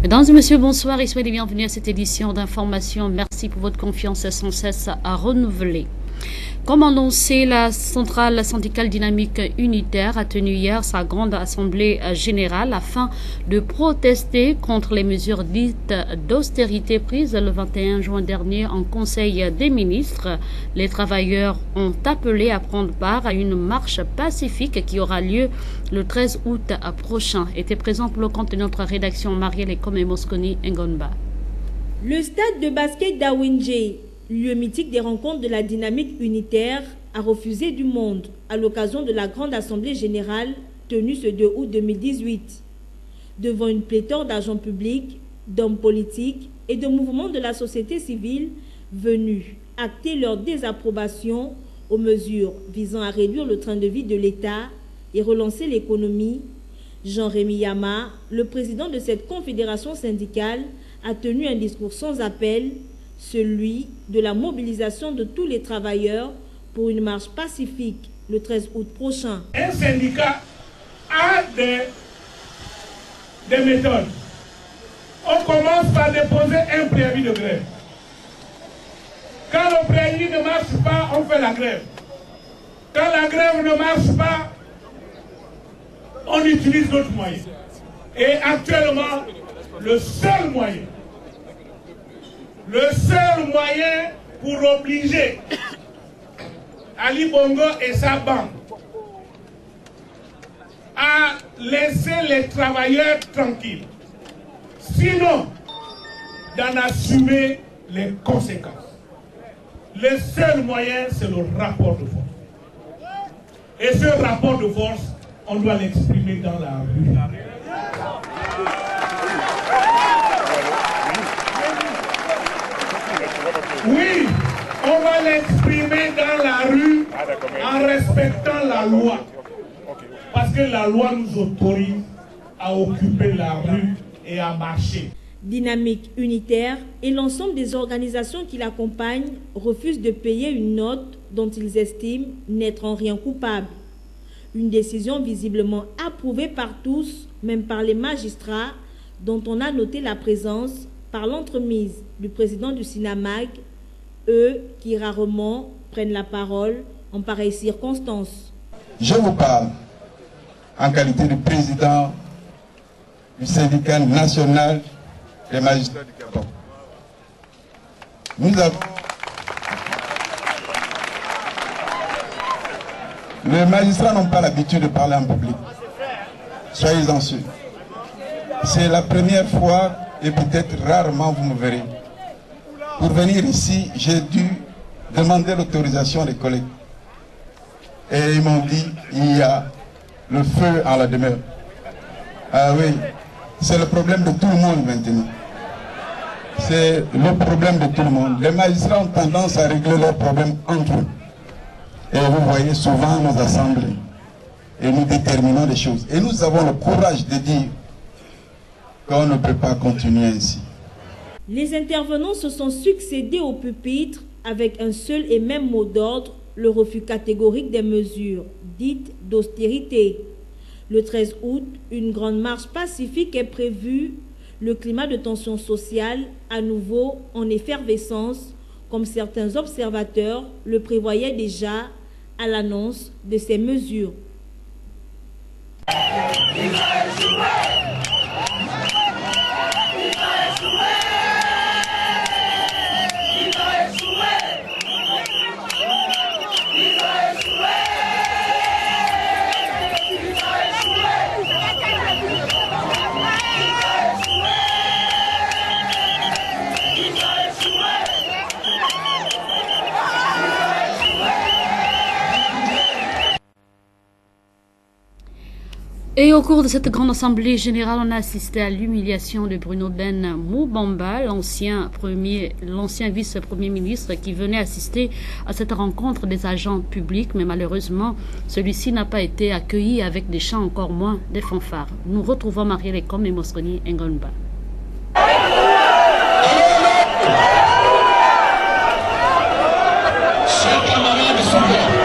Mesdames et messieurs, bonsoir et soyez les bienvenus à cette édition d'information. Merci pour votre confiance sans cesse à renouveler. Comme annoncé, la centrale syndicale dynamique unitaire a tenu hier sa grande assemblée générale afin de protester contre les mesures dites d'austérité prises le 21 juin dernier en Conseil des ministres. Les travailleurs ont appelé à prendre part à une marche pacifique qui aura lieu le 13 août prochain. Était présent pour le compte de notre rédaction Marielle Ekom et Mosconi Ngonba. Le stade de basket d'Awinje, lieu mythique des rencontres de la dynamique unitaire, a refusé du monde à l'occasion de la grande assemblée générale tenue ce 2 août 2018. Devant une pléthore d'agents publics, d'hommes politiques et de mouvements de la société civile venus acter leur désapprobation aux mesures visant à réduire le train de vie de l'État et relancer l'économie, Jean-Rémy Yama, le président de cette confédération syndicale, a tenu un discours sans appel, celui de la mobilisation de tous les travailleurs pour une marche pacifique le 13 août prochain. Un syndicat a des méthodes. On commence par déposer un préavis de grève. Quand le préavis ne marche pas, on fait la grève. Quand la grève ne marche pas, on utilise d'autres moyens. Et actuellement, le seul moyen pour obliger Ali Bongo et sa bande à laisser les travailleurs tranquilles, sinon d'en assumer les conséquences. Le seul moyen, c'est le rapport de force. Et ce rapport de force, on doit l'exprimer dans la rue. Oui, on va l'exprimer dans la rue en respectant la loi. Parce que la loi nous autorise à occuper la rue et à marcher. Dynamique unitaire et l'ensemble des organisations qui l'accompagnent refusent de payer une note dont ils estiment n'être en rien coupable. Une décision visiblement approuvée par tous, même par les magistrats, dont on a noté la présence par l'entremise du président du SINAMAG, eux qui rarement prennent la parole en pareilles circonstances. Je vous parle en qualité de président du syndicat national des magistrats du Gabon. Les magistrats n'ont pas l'habitude de parler en public. Soyez-en sûrs. C'est la première fois et peut-être rarement vous me verrez. Pour venir ici, j'ai dû demander l'autorisation des collègues. Et ils m'ont dit, il y a le feu en la demeure. Ah oui, c'est le problème de tout le monde maintenant. C'est le problème de tout le monde. Les magistrats ont tendance à régler leurs problèmes entre eux. Et vous voyez souvent nos assemblées. Et nous déterminons des choses. Et nous avons le courage de dire qu'on ne peut pas continuer ainsi. Les intervenants se sont succédés au pupitre avec un seul et même mot d'ordre, le refus catégorique des mesures dites d'austérité. Le 13 août, une grande marche pacifique est prévue. Le climat de tension sociale, à nouveau en effervescence, comme certains observateurs le prévoyaient déjà à l'annonce de ces mesures. Et au cours de cette grande assemblée générale, on a assisté à l'humiliation de Bruno Ben Moubamba, l'ancien vice-premier ministre qui venait assister à cette rencontre des agents publics, mais malheureusement, celui-ci n'a pas été accueilli avec des chants, encore moins des fanfares. Nous retrouvons Marielle Ekom et Mosconi Ngonba. Chers camarades souverains,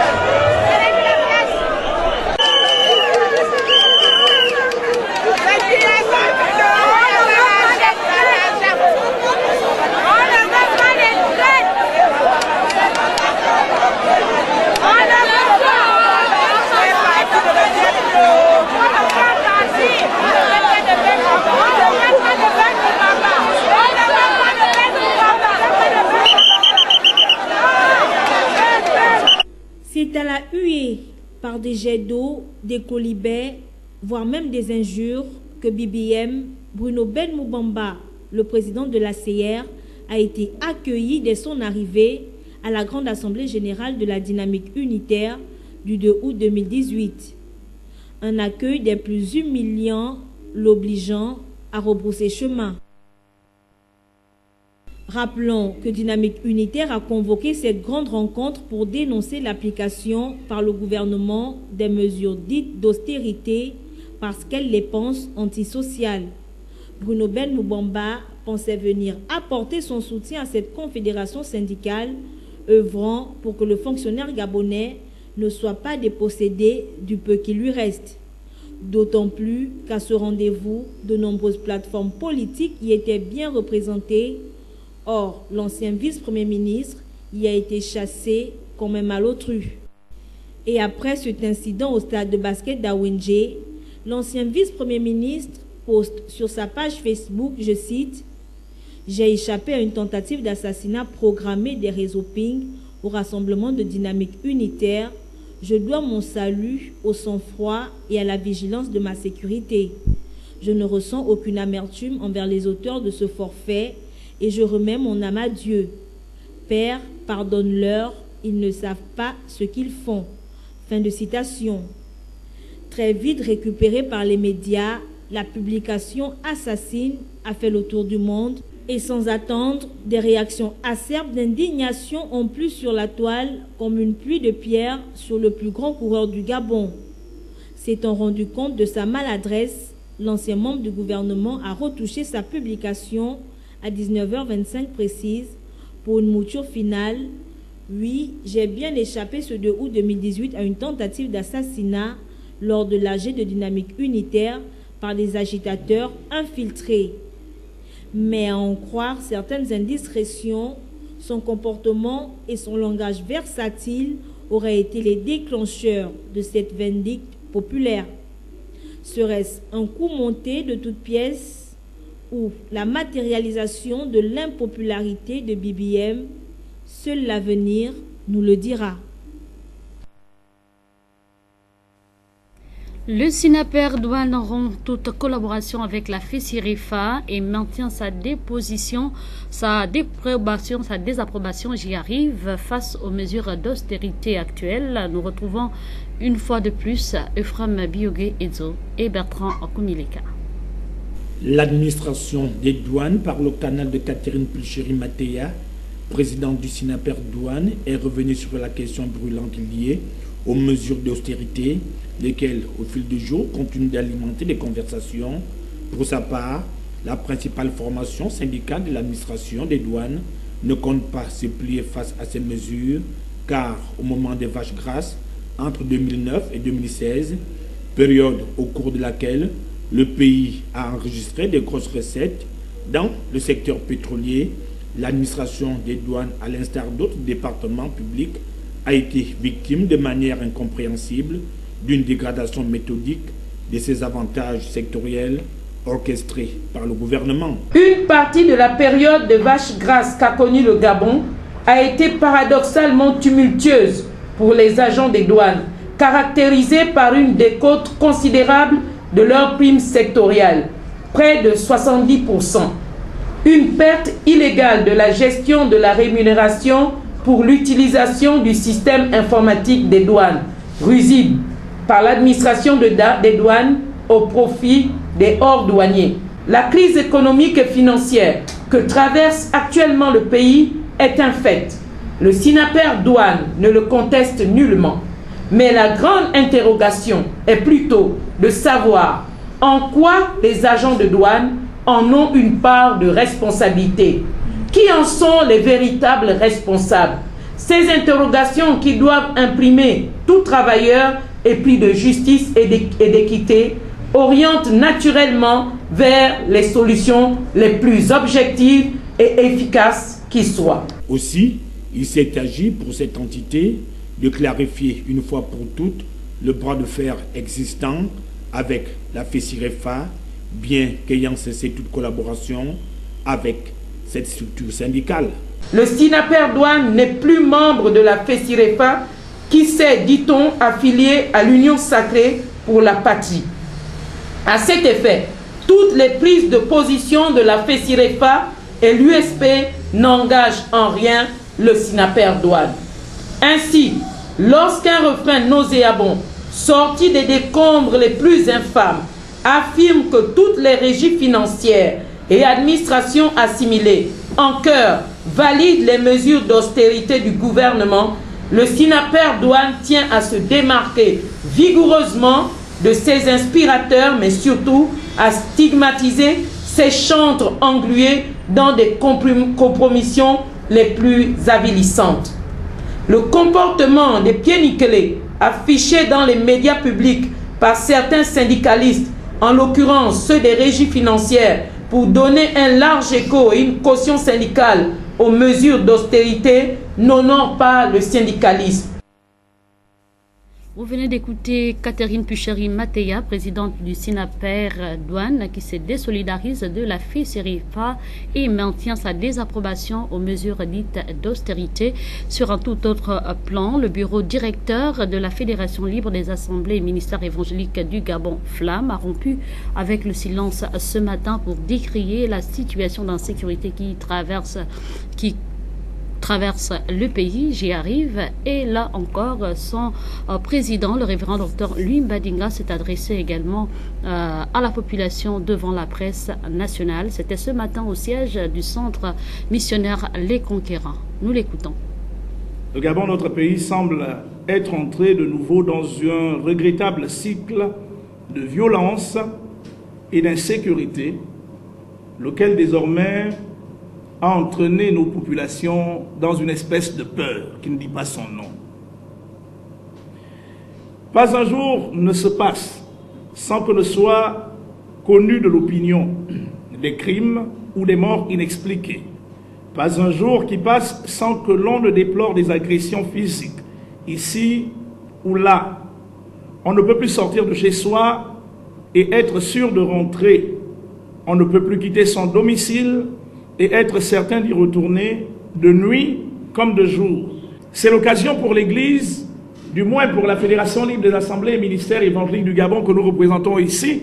par des jets d'eau, des colibets, voire même des injures que BBM, Bruno Ben Moubamba, le président de l'ACR, a été accueilli dès son arrivée à la Grande Assemblée Générale de la Dynamique Unitaire du 2 août 2018. Un accueil des plus humiliants, l'obligeant à rebrousser chemin. Rappelons que Dynamique Unitaire a convoqué cette grande rencontre pour dénoncer l'application par le gouvernement des mesures dites d'austérité parce qu'elles les pensent antisociales. Bruno Ben Moubamba pensait venir apporter son soutien à cette confédération syndicale, œuvrant pour que le fonctionnaire gabonais ne soit pas dépossédé du peu qui lui reste. D'autant plus qu'à ce rendez-vous, de nombreuses plateformes politiques y étaient bien représentées. Or, l'ancien vice-premier ministre y a été chassé comme un malotru. Et après cet incident au stade de basket d'Awinje, l'ancien vice-premier ministre poste sur sa page Facebook, je cite, « J'ai échappé à une tentative d'assassinat programmée des réseaux Ping au rassemblement de Dynamique Unitaire. Je dois mon salut au sang-froid et à la vigilance de ma sécurité. Je ne ressens aucune amertume envers les auteurs de ce forfait et je remets mon âme à Dieu. Père, pardonne-leur, ils ne savent pas ce qu'ils font. » Fin de citation. Très vite récupérée par les médias, la publication assassine a fait le tour du monde et sans attendre, des réactions acerbes d'indignation ont plu sur la toile comme une pluie de pierres sur le plus grand coureur du Gabon. S'étant rendu compte de sa maladresse, l'ancien membre du gouvernement a retouché sa publication à 19h25 précise pour une mouture finale. Oui, j'ai bien échappé ce 2 août 2018 à une tentative d'assassinat lors de l'AG de Dynamique Unitaire par des agitateurs infiltrés. Mais à en croire certaines indiscrétions, son comportement et son langage versatile auraient été les déclencheurs de cette vindicte populaire. Serait-ce un coup monté de toutes pièces ou la matérialisation de l'impopularité de BBM? Seul l'avenir nous le dira. Le SINAPER douane rompt toute collaboration avec la FECIREFA et maintient sa désapprobation, j'y arrive, face aux mesures d'austérité actuelles. Nous retrouvons une fois de plus Ephraim Biogué-Edzo et Bertrand Okumileka. L'administration des douanes, par le canal de Catherine Pulchéry-Matéa, présidente du SINAPER douane, est revenue sur la question brûlante liée aux mesures d'austérité, lesquelles, au fil du jour, continuent d'alimenter les conversations. Pour sa part, la principale formation syndicale de l'administration des douanes ne compte pas se plier face à ces mesures, car au moment des vaches grasses, entre 2009 et 2016, période au cours de laquelle le pays a enregistré de grosses recettes dans le secteur pétrolier, l'administration des douanes, à l'instar d'autres départements publics, a été victime de manière incompréhensible d'une dégradation méthodique de ses avantages sectoriels orchestrés par le gouvernement. Une partie de la période de vaches grasses qu'a connue le Gabon a été paradoxalement tumultueuse pour les agents des douanes, caractérisée par une décote considérable de leurs primes sectorielles, près de 70%. Une perte illégale de la gestion de la rémunération pour l'utilisation du système informatique des douanes, RUSID, par l'administration des douanes au profit des hors-douaniers. La crise économique et financière que traverse actuellement le pays est un fait. Le SINAPER douane ne le conteste nullement. Mais la grande interrogation est plutôt de savoir en quoi les agents de douane en ont une part de responsabilité. Qui en sont les véritables responsables? Ces interrogations qui doivent imprimer tout travailleur épris de justice et d'équité orientent naturellement vers les solutions les plus objectives et efficaces qui soient. Aussi, il s'est agi pour cette entité de clarifier une fois pour toutes le bras de fer existant avec la FECIREFA, bien qu'ayant cessé toute collaboration avec cette structure syndicale. Le SINAPER douane n'est plus membre de la FECIREFA qui s'est, dit-on, affilié à l'Union sacrée pour la patrie. À cet effet, toutes les prises de position de la FESIREFA et l'USP n'engagent en rien le SINAPER Douane. Ainsi, lorsqu'un refrain nauséabond, sorti des décombres les plus infâmes, affirme que toutes les régies financières et administrations assimilées en cœur valident les mesures d'austérité du gouvernement, le SINAPER Douane tient à se démarquer vigoureusement de ses inspirateurs, mais surtout à stigmatiser ces chantres englués dans des compromissions les plus avilissantes. Le comportement des pieds nickelés affiché dans les médias publics par certains syndicalistes, en l'occurrence ceux des régies financières, pour donner un large écho et une caution syndicale aux mesures d'austérité, n'honore pas le syndicalisme. Vous venez d'écouter Catherine Pucheri-Matéa, présidente du SINAPER Douane, qui se désolidarise de la FESIREFA et maintient sa désapprobation aux mesures dites d'austérité. Sur un tout autre plan, le bureau directeur de la Fédération libre des assemblées et ministère évangélique du Gabon, FLAM, a rompu avec le silence ce matin pour décrier la situation d'insécurité qui traverse le pays. J'y arrive. Et là encore, son président, le révérend docteur Louis Mbadinga, s'est adressé également à la population devant la presse nationale. C'était ce matin au siège du centre missionnaire Les Conquérants. Nous l'écoutons. Le Gabon, notre pays, semble être entré de nouveau dans un regrettable cycle de violence et d'insécurité, lequel désormais a entraîné nos populations dans une espèce de peur qui ne dit pas son nom. Pas un jour ne se passe sans que ne soient connus de l'opinion des crimes ou des morts inexpliquées. Pas un jour qui passe sans que l'on ne déplore des agressions physiques, ici ou là. On ne peut plus sortir de chez soi et être sûr de rentrer. On ne peut plus quitter son domicile et être certain d'y retourner de nuit comme de jour. C'est l'occasion pour l'Église, du moins pour la Fédération libre des assemblées et ministères évangéliques du Gabon que nous représentons ici,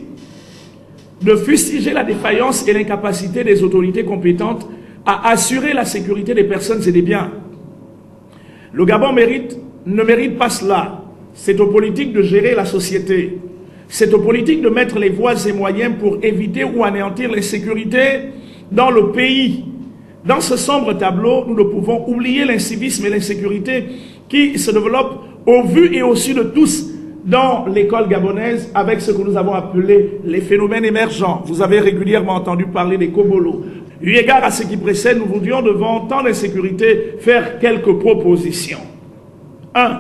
de fustiger la défaillance et l'incapacité des autorités compétentes à assurer la sécurité des personnes et des biens. Le Gabon ne mérite pas cela. C'est aux politiques de gérer la société. C'est aux politiques de mettre les voies et moyens pour éviter ou anéantir l'insécurité dans le pays. Dans ce sombre tableau, nous ne pouvons oublier l'incivisme et l'insécurité qui se développent au vu et au su de tous dans l'école gabonaise avec ce que nous avons appelé les phénomènes émergents. Vous avez régulièrement entendu parler des kobolos. Eu égard à ce qui précède, nous voudrions devant tant d'insécurité faire quelques propositions. 1.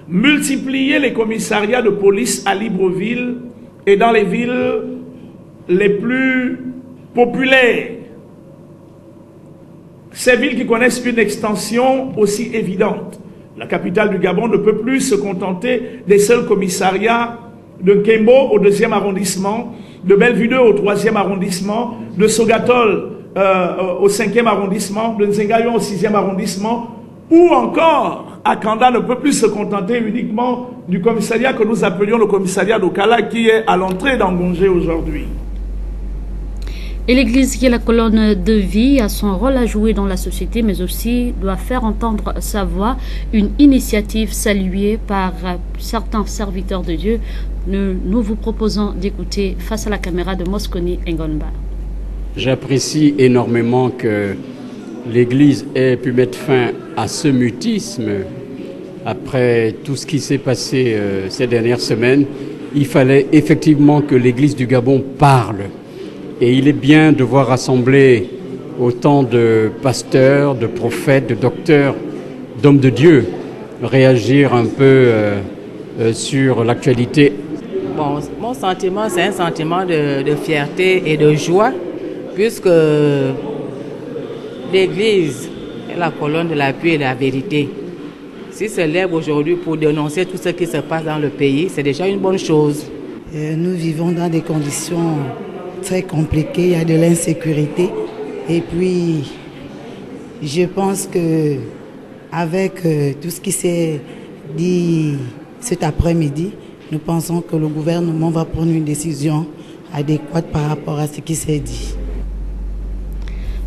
Multiplier les commissariats de police à Libreville et dans les villes les plus populaires. Ces villes qui connaissent une extension aussi évidente. La capitale du Gabon ne peut plus se contenter des seuls commissariats de Nkembo au 2e arrondissement, de Bellevue 2 au 3e arrondissement, de Sogatol au 5e arrondissement, de Nzengayon au 6e arrondissement, ou encore Akanda ne peut plus se contenter uniquement du commissariat que nous appelions le commissariat d'Okala qui est à l'entrée d'Angongé aujourd'hui. Et l'Église, qui est la colonne de vie, a son rôle à jouer dans la société, mais aussi doit faire entendre sa voix, une initiative saluée par certains serviteurs de Dieu. Nous vous proposons d'écouter face à la caméra de Mosconi Ngonba. J'apprécie énormément que l'Église ait pu mettre fin à ce mutisme. Après tout ce qui s'est passé ces dernières semaines, il fallait effectivement que l'Église du Gabon parle. Et il est bien de voir rassembler autant de pasteurs, de prophètes, de docteurs, d'hommes de Dieu, réagir un peu sur l'actualité. Bon, mon sentiment, c'est un sentiment de fierté et de joie, puisque l'Église est la colonne de l'appui et de la vérité. S'il se lève aujourd'hui pour dénoncer tout ce qui se passe dans le pays, c'est déjà une bonne chose. Nous vivons dans des conditions très compliqué, il y a de l'insécurité et puis je pense que avec tout ce qui s'est dit cet après-midi, nous pensons que le gouvernement va prendre une décision adéquate par rapport à ce qui s'est dit.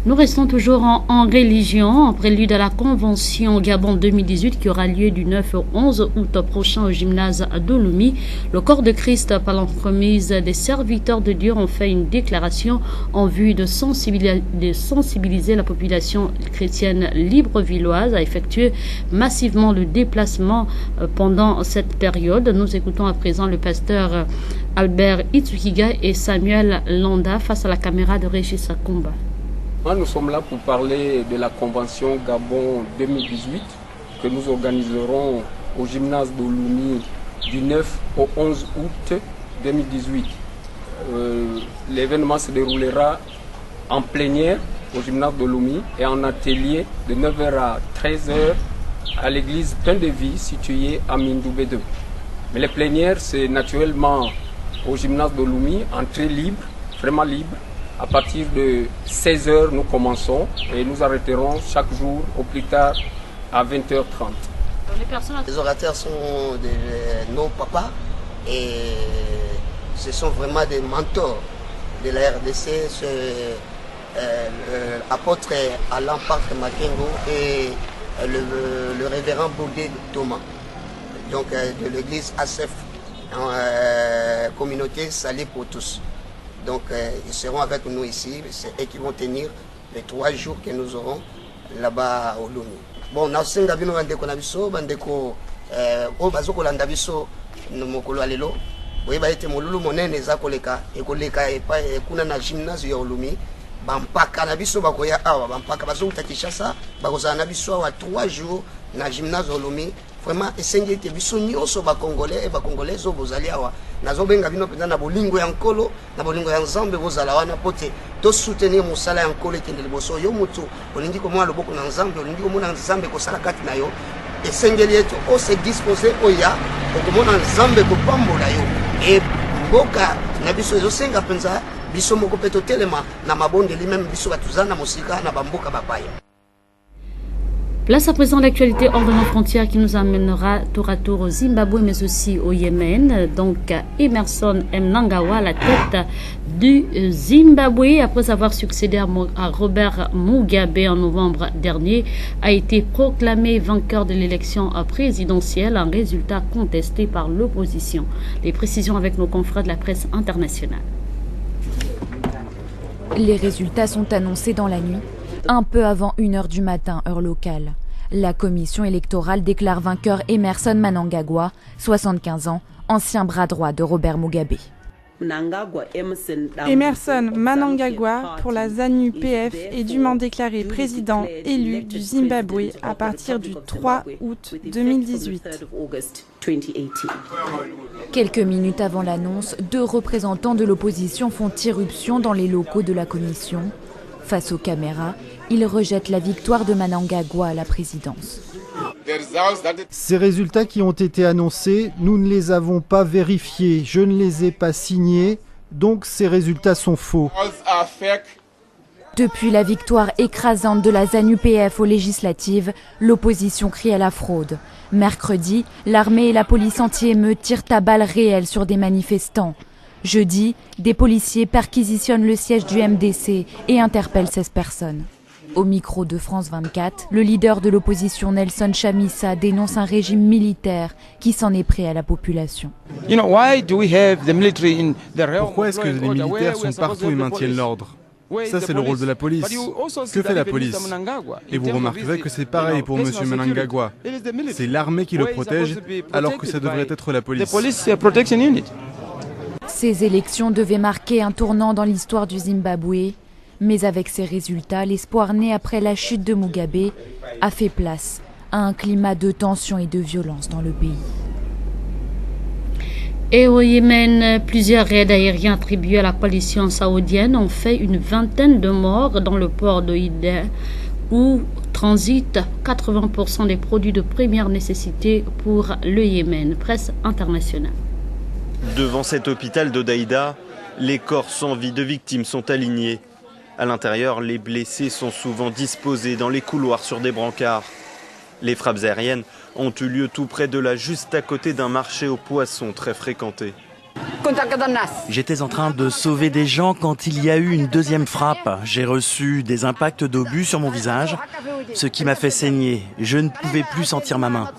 Nous restons toujours en religion, en prélude à la convention Gabon 2018 qui aura lieu du 9 au 11 août prochain au gymnase d'Olomie. Le corps de Christ, par l'entremise des serviteurs de Dieu, ont fait une déclaration en vue de sensibiliser la population chrétienne librevilloise à effectuer massivement le déplacement pendant cette période. Nous écoutons à présent le pasteur Albert Itsukiga et Samuel Landa face à la caméra de Régis Akumba. Nous sommes là pour parler de la convention Gabon 2018 que nous organiserons au gymnase d'Olomie du 9 au 11 août 2018. L'événement se déroulera en plénière au gymnase d'Olomie et en atelier de 9h à 13h à l'église Pain de Vie située à Mindoubé 2. Mais les plénières, c'est naturellement au gymnase d'Olomie, entrée libre, vraiment libre. À partir de 16h, nous commençons et nous arrêterons chaque jour au plus tard à 20h30. Les orateurs sont nos papas et ce sont vraiment des mentors de la RDC, l'apôtre Alain Park Makengo et le révérend Bourdé Thomas, donc de l'église ACF, communauté Salé pour tous. Donc ils seront avec nous ici, c'est eux qui vont tenir les 3 jours que nous aurons là-bas au Lomé. Bon, nous sommes dans bandeko bandeko o bazoko landa biso no mokolo alelo. Boye ba ete molulu monene eza koleka ekoleka epa kuna na gymnase ya Olomie. Bampaka na biso bakoya awa bampaka bazokuta Kinshasa bakozala na biso awa 3 jours na gymnase Olomie. Vraiment esengi ete biso nyonso bakongolais e bakongolais zo bozali awa nazobenga bino penza na bolingo ya nkolo na bolingo ya nzambe bozala wana pote to soutenir mosala ya nkolo ekende liboso yo mutu olingi komona loboko na nzambe olingi komona nzambe kosala kati na yo esengeli ete ose dispose oya okomona nzambe kopambola yo e mboka na biso ezosenga penza biso moko pe totelema na mabondeli même biso batuzana mosika na bamboka bapaya. Place à présent l'actualité hors de nos frontières qui nous amènera tour à tour au Zimbabwe mais aussi au Yémen. Donc Emmerson Mnangagwa à la tête du Zimbabwe, après avoir succédé à Robert Mugabe en novembre dernier, a été proclamé vainqueur de l'élection présidentielle, un résultat contesté par l'opposition. Les précisions avec nos confrères de la presse internationale. Les résultats sont annoncés dans la nuit, un peu avant 1h du matin, heure locale. La commission électorale déclare vainqueur Emmerson Mnangagwa, 75 ans, ancien bras droit de Robert Mugabe. Emerson Mnangagwa pour la ZANU-PF est dûment déclaré président élu du Zimbabwe à partir du 3 août 2018. Quelques minutes avant l'annonce, 2 représentants de l'opposition font irruption dans les locaux de la commission. Face aux caméras, ils rejettent la victoire de Mnangagwa à la présidence. Ces résultats qui ont été annoncés, nous ne les avons pas vérifiés, je ne les ai pas signés, donc ces résultats sont faux. Depuis la victoire écrasante de la ZANU-PF aux législatives, l'opposition crie à la fraude. Mercredi, l'armée et la police anti-émeute tirent à balles réelles sur des manifestants. Jeudi, des policiers perquisitionnent le siège du MDC et interpellent 16 personnes. Au micro de France 24, le leader de l'opposition Nelson Chamisa dénonce un régime militaire qui s'en est pris à la population. Pourquoi est-ce que les militaires sont partout et maintiennent l'ordre? Ça, c'est le rôle de la police. Que fait la police? Et vous remarquerez que c'est pareil pour M. Mnangagwa. C'est l'armée qui le protège, alors que ça devrait être la police. Ces élections devaient marquer un tournant dans l'histoire du Zimbabwe. Mais avec ces résultats, l'espoir né après la chute de Mugabe a fait place à un climat de tension et de violence dans le pays. Et au Yémen, plusieurs raids aériens attribués à la coalition saoudienne ont fait une vingtaine de morts dans le port de Hodeïda où transitent 80% des produits de première nécessité pour le Yémen. Presse internationale. Devant cet hôpital d'Hodeïda, les corps sans vie de victimes sont alignés. À l'intérieur, les blessés sont souvent disposés dans les couloirs sur des brancards. Les frappes aériennes ont eu lieu tout près de là, juste à côté d'un marché aux poissons très fréquenté. J'étais en train de sauver des gens quand il y a eu une deuxième frappe. J'ai reçu des impacts d'obus sur mon visage, ce qui m'a fait saigner. Je ne pouvais plus sentir ma main.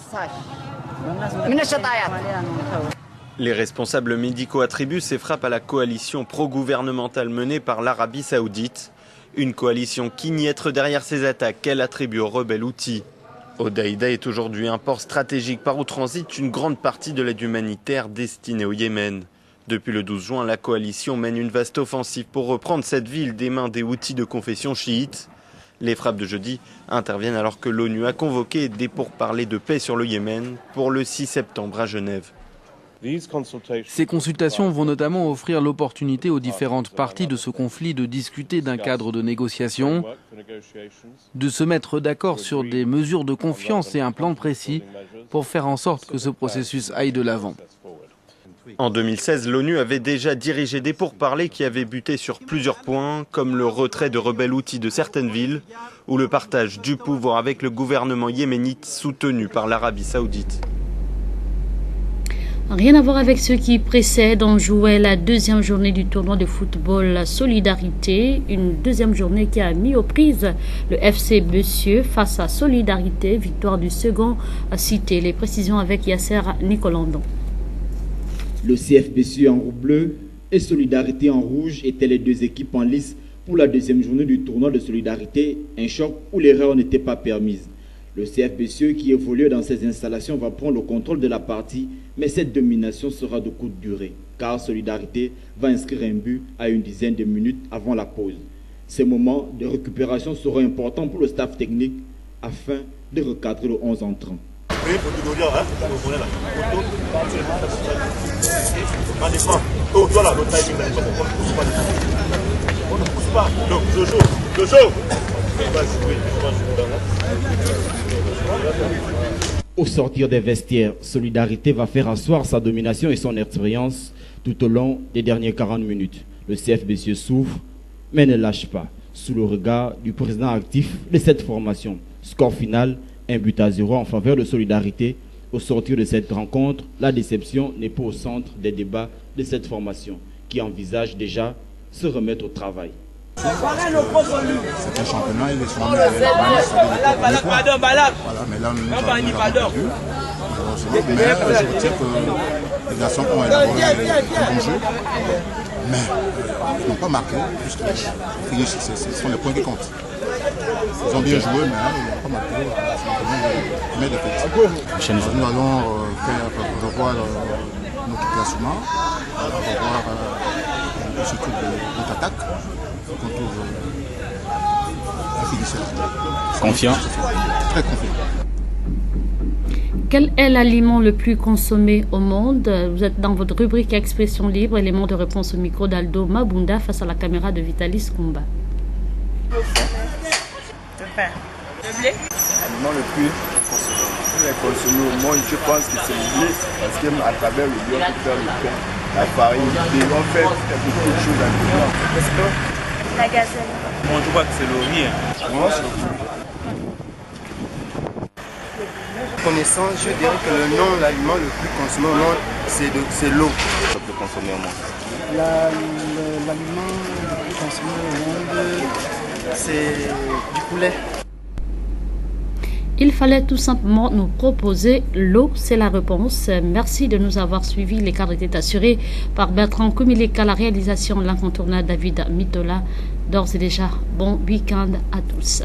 Les responsables médicaux attribuent ces frappes à la coalition pro-gouvernementale menée par l'Arabie Saoudite, une coalition qui nie être derrière ces attaques qu'elle attribue aux rebelles Houthis. Hodeïda est aujourd'hui un port stratégique par où transite une grande partie de l'aide humanitaire destinée au Yémen. Depuis le 12 juin, la coalition mène une vaste offensive pour reprendre cette ville des mains des Houthis de confession chiite. Les frappes de jeudi interviennent alors que l'ONU a convoqué des pourparlers de paix sur le Yémen pour le 6 septembre à Genève. Ces consultations vont notamment offrir l'opportunité aux différentes parties de ce conflit de discuter d'un cadre de négociation, de se mettre d'accord sur des mesures de confiance et un plan précis pour faire en sorte que ce processus aille de l'avant. En 2016, l'ONU avait déjà dirigé des pourparlers qui avaient buté sur plusieurs points, comme le retrait de rebelles Houthis de certaines villes ou le partage du pouvoir avec le gouvernement yéménite soutenu par l'Arabie Saoudite. Rien à voir avec ceux qui précèdent. On jouait la deuxième journée du tournoi de football Solidarité. Une deuxième journée qui a mis aux prises le FC Bessieux face à Solidarité. Victoire du second à Cité. Les précisions avec Yasser Nicolandon. Le CF Bessieux en rouge bleu et Solidarité en rouge étaient les deux équipes en lice pour la deuxième journée du tournoi de Solidarité. Un choc où l'erreur n'était pas permise. Le CF Bessieux qui évolue dans ses installations va prendre le contrôle de la partie, mais cette domination sera de courte durée, car Solidarité va inscrire un but à une dizaine de minutes avant la pause. Ces moments de récupération seront importants pour le staff technique afin de recadrer le 11 entrant. Au sortir des vestiaires, Solidarité va faire asseoir sa domination et son expérience tout au long des dernières 40 minutes. Le CF Bessieux souffre, mais ne lâche pas, sous le regard du président actif de cette formation. Score final, 1-0 en faveur de Solidarité. Au sortir de cette rencontre, la déception n'est pas au centre des débats de cette formation, qui envisage déjà se remettre au travail. C'est un championnat, il est sur voilà, mais là, nous avons perdu. Mais je retire que les garçons ont élaboré un bon jeu, mais ils n'ont pas marqué, puisque ce sont les points qui comptent. Ils ont bien joué, mais ils n'ont pas marqué. Nous allons revoir notre classement, revoir surtout notre attaque. Confiant. Très confiant. Quel est l'aliment le plus consommé au monde? Vous êtes dans votre rubrique Expression libre, élément de réponse au micro d'Aldo Mabunda face à la caméra de Vitalis Kumba. Le blé. L'aliment le plus consommé au monde, je pense que c'est le blé, parce qu'à travers le blé, on peut faire le pain, la farine, on fait beaucoup de choses à l'intérieur. La gazelle. Bon, je crois que c'est le riz. Connaissant, je dirais que le nom, l'aliment le plus consommé au monde, c'est l'eau. Le plus consommé au monde. L'aliment le plus consommé au monde, c'est du poulet. Il fallait tout simplement nous proposer l'eau, c'est la réponse. Merci de nous avoir suivis. Les cadres étaient assurés par Bertrand Koumileka, la réalisation, l'incontournable David Mitola. D'ores et déjà, bon week-end à tous.